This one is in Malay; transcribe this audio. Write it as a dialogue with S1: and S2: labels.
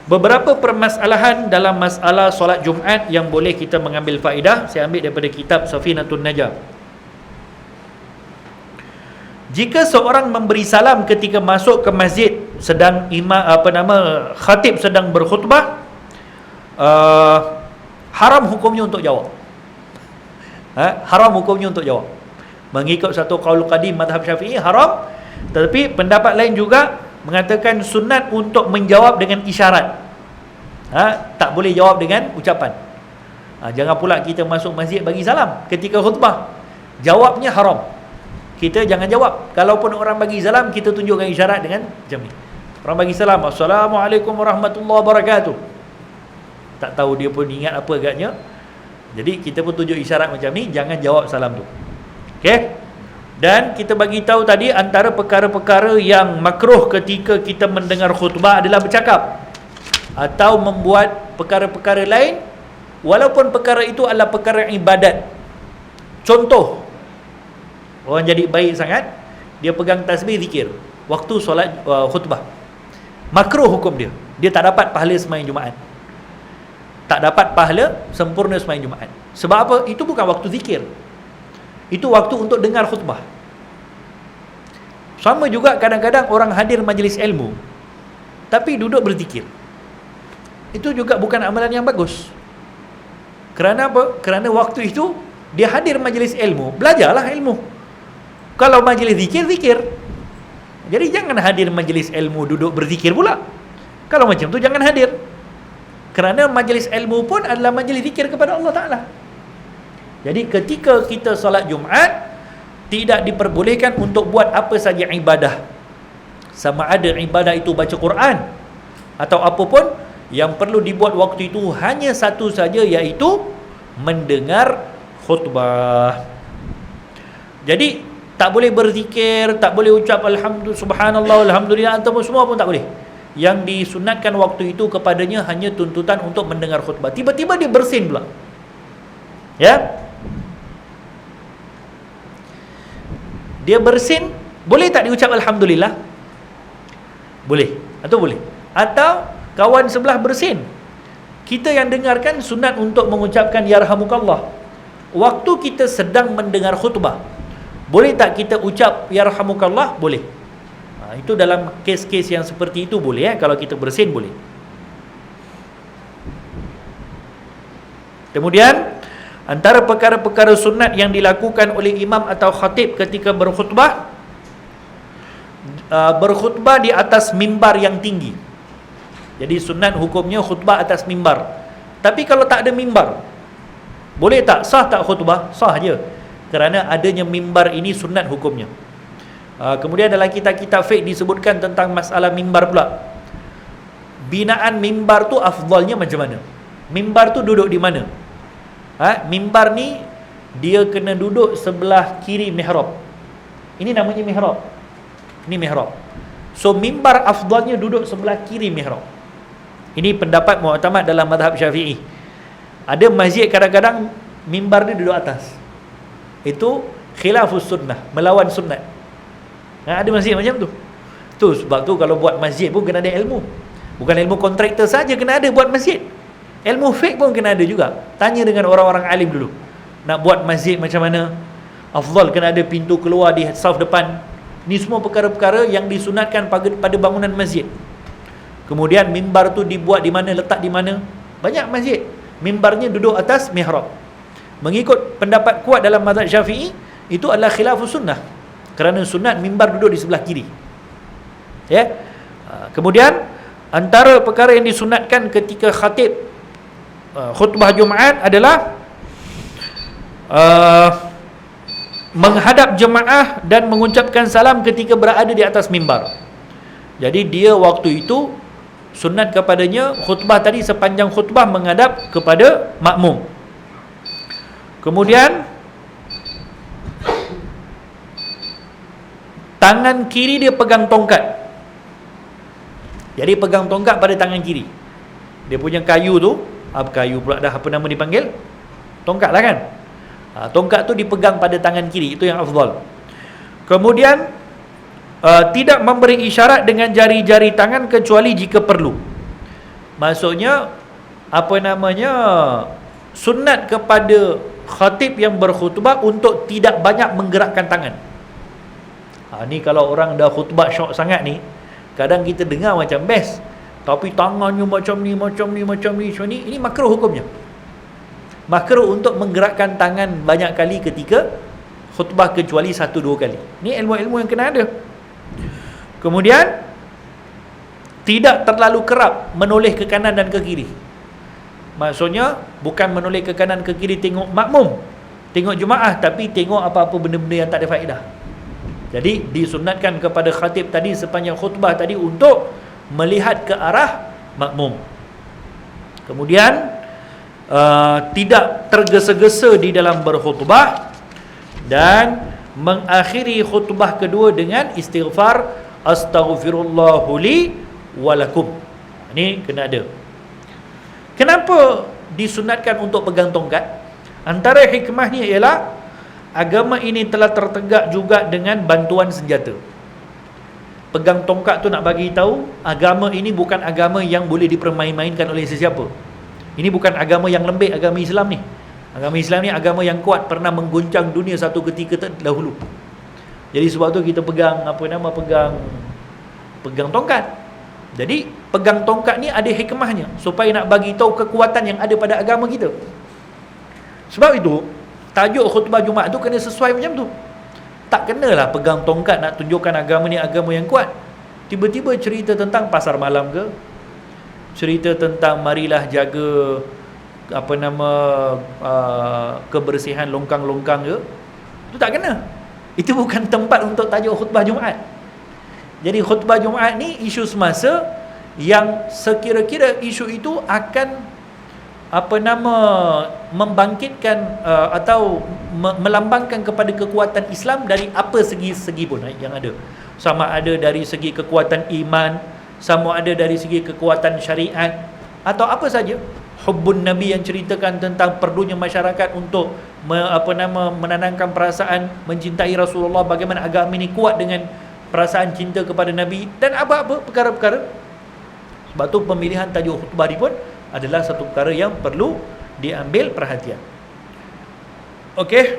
S1: beberapa permasalahan dalam masalah solat Jumaat yang boleh kita mengambil faedah. Saya ambil daripada kitab Safinatun Najah. Jika seorang memberi salam ketika masuk ke masjid sedang khatib sedang berkhutbah, haram hukumnya untuk jawab. Haram hukumnya untuk jawab. Mengikut satu qaul qadim mazhab Syafi'i haram, tetapi pendapat lain juga mengatakan sunat untuk menjawab dengan isyarat. Tak boleh jawab dengan ucapan. Jangan pula kita masuk masjid bagi salam ketika khutbah. Jawabnya haram. Kita jangan jawab. Kalaupun orang bagi salam, kita tunjukkan isyarat dengan macam ni. Orang bagi salam, Assalamualaikum warahmatullahi wabarakatuh. Tak tahu dia pun ingat apa agaknya. Jadi kita pun tunjuk isyarat macam ni, jangan jawab salam tu. Okey? Dan kita bagi tahu tadi antara perkara-perkara yang makruh ketika kita mendengar khutbah adalah bercakap atau membuat perkara-perkara lain walaupun perkara itu adalah perkara ibadat. Contoh, orang jadi baik sangat, dia pegang tasbih zikir waktu solat khutbah. Makruh hukum dia. Dia tak dapat pahala sembahyang Jumaat. Tak dapat pahala sempurna sembahyang Jumaat. Sebab apa? Itu bukan waktu zikir. Itu waktu untuk dengar khutbah. Sama juga kadang-kadang orang hadir majlis ilmu tapi duduk berzikir. Itu juga bukan amalan yang bagus. Kerana apa? Kerana waktu itu dia hadir majlis ilmu, belajarlah ilmu. Kalau majlis zikir, zikir. Jadi jangan hadir majlis ilmu duduk berzikir pula. Kalau macam tu jangan hadir. Kerana majlis ilmu pun adalah majlis zikir kepada Allah Ta'ala. Jadi ketika kita solat Jumaat, tidak diperbolehkan untuk buat apa saja ibadah. Sama ada ibadah itu baca Quran atau apa pun, yang perlu dibuat waktu itu hanya satu saja, iaitu mendengar khutbah. Jadi tak boleh berzikir, tak boleh ucap alhamdulillah, subhanallah, alhamdulillah, ataupun semua pun tak boleh. Yang disunatkan waktu itu kepadanya hanya tuntutan untuk mendengar khutbah. Tiba-tiba dia bersin pula. Ya? Dia bersin, boleh tak diucap alhamdulillah? Boleh. Atau boleh? Atau kawan sebelah bersin, kita yang dengarkan sunat untuk mengucapkan yarhamukallah. Waktu kita sedang mendengar khutbah, boleh tak kita ucap yarhamukallah? Boleh. Itu dalam kes-kes yang seperti itu boleh. Kalau kita bersin boleh. Kemudian antara perkara-perkara sunat yang dilakukan oleh imam atau khatib ketika berkhutbah, berkhutbah di atas mimbar yang tinggi. Jadi sunat hukumnya khutbah atas mimbar. Tapi kalau tak ada mimbar, boleh tak? Sah tak khutbah? Sah je. Kerana adanya mimbar ini sunat hukumnya. Kemudian dalam kitab-kitab fiqh disebutkan tentang masalah mimbar pula. Binaan mimbar tu afdalnya macam mana? Mimbar tu duduk di mana? Mimbar ni dia kena duduk sebelah kiri mihrab. Ini namanya mihrab. Ini mihrab. So mimbar afdalnya duduk sebelah kiri mihrab. Ini pendapat mu'tamad dalam mazhab Syafi'i. Ada masjid kadang-kadang mimbar dia duduk atas. Itu khilafus sunnah, melawan sunnat. Ada masjid macam tu. Tu sebab tu kalau buat masjid pun kena ada ilmu. Bukan ilmu kontraktor saja kena ada buat masjid. Ilmu fiqh pun kena ada juga. Tanya dengan orang-orang alim dulu. Nak buat masjid macam mana? Afdal kena ada pintu keluar di saf depan. Ni semua perkara-perkara yang disunatkan pada bangunan masjid. Kemudian mimbar tu dibuat di mana, letak di mana. Banyak masjid mimbarnya duduk atas mihrab. Mengikut pendapat kuat dalam mazhab Syafi'i, itu adalah khilafus sunnah. Kerana sunat mimbar duduk di sebelah kiri. Ya. Kemudian antara perkara yang disunatkan ketika khatib khutbah Jumaat adalah menghadap jemaah dan mengucapkan salam ketika berada di atas mimbar. Jadi dia waktu itu sunat kepadanya khutbah tadi sepanjang khutbah menghadap kepada makmum. Kemudian tangan kiri dia pegang tongkat. Jadi pegang tongkat pada tangan kiri. Dia punya kayu tu, kayu pula dah, apa nama dipanggil? Tongkat lah kan? Tongkat tu dipegang pada tangan kiri. Itu yang afdal. Kemudian tidak memberi isyarat dengan jari-jari tangan kecuali jika perlu. Maksudnya sunat kepada khatib yang berkhutbah untuk tidak banyak menggerakkan tangan. Ni kalau orang dah khutbah syok sangat ni, kadang kita dengar macam best, tapi tangannya macam ni, ini makruh hukumnya. Makruh untuk menggerakkan tangan banyak kali ketika khutbah, kecuali 1-2 kali. Ni ilmu-ilmu yang kena ada. Kemudian tidak terlalu kerap menoleh ke kanan dan ke kiri. Maksudnya bukan menoleh ke kanan ke kiri tengok makmum, tengok jemaah, tapi tengok apa-apa benda-benda yang tak ada faedah. Jadi disunatkan kepada khatib tadi sepanjang khutbah tadi untuk melihat ke arah makmum. Kemudian tidak tergesa-gesa di dalam berkhutbah, dan mengakhiri khutbah kedua dengan istighfar, astaghfirullahu li walakum. Ini kena ada. Kenapa disunatkan untuk pegang tongkat? Antara hikmahnya ialah agama ini telah tertegak juga dengan bantuan senjata. Pegang tongkat tu nak bagi tahu agama ini bukan agama yang boleh dipermain-mainkan oleh sesiapa. Ini bukan agama yang lembek, agama Islam ni. Agama Islam ni agama yang kuat, pernah mengguncang dunia satu ketika dahulu. Jadi sebab tu kita pegang pegang tongkat. Jadi pegang tongkat ni ada hikmahnya, supaya nak bagi tahu kekuatan yang ada pada agama kita. Sebab itu tajuk khutbah Jumaat tu kena sesuai macam tu. Tak kenalah pegang tongkat nak tunjukkan agama ni agama yang kuat. Tiba-tiba cerita tentang pasar malam ke, cerita tentang marilah jaga kebersihan longkang-longkang ke, itu tak kena. Itu bukan tempat untuk tajuk khutbah Jumaat. Jadi khutbah Jumaat ni isu semasa yang sekira-kira isu itu akan membangkitkan atau melambangkan kepada kekuatan Islam dari apa segi-segi pun yang ada. Sama ada dari segi kekuatan iman, sama ada dari segi kekuatan syariat, atau apa saja. Hubbun Nabi yang ceritakan tentang perlunya masyarakat untuk menanamkan perasaan mencintai Rasulullah, bagaimana agama ini kuat dengan perasaan cinta kepada Nabi, dan apa-apa perkara-perkara. Sebab tu pemilihan tajuk khutbah ni pun adalah satu perkara yang perlu diambil perhatian. Okey.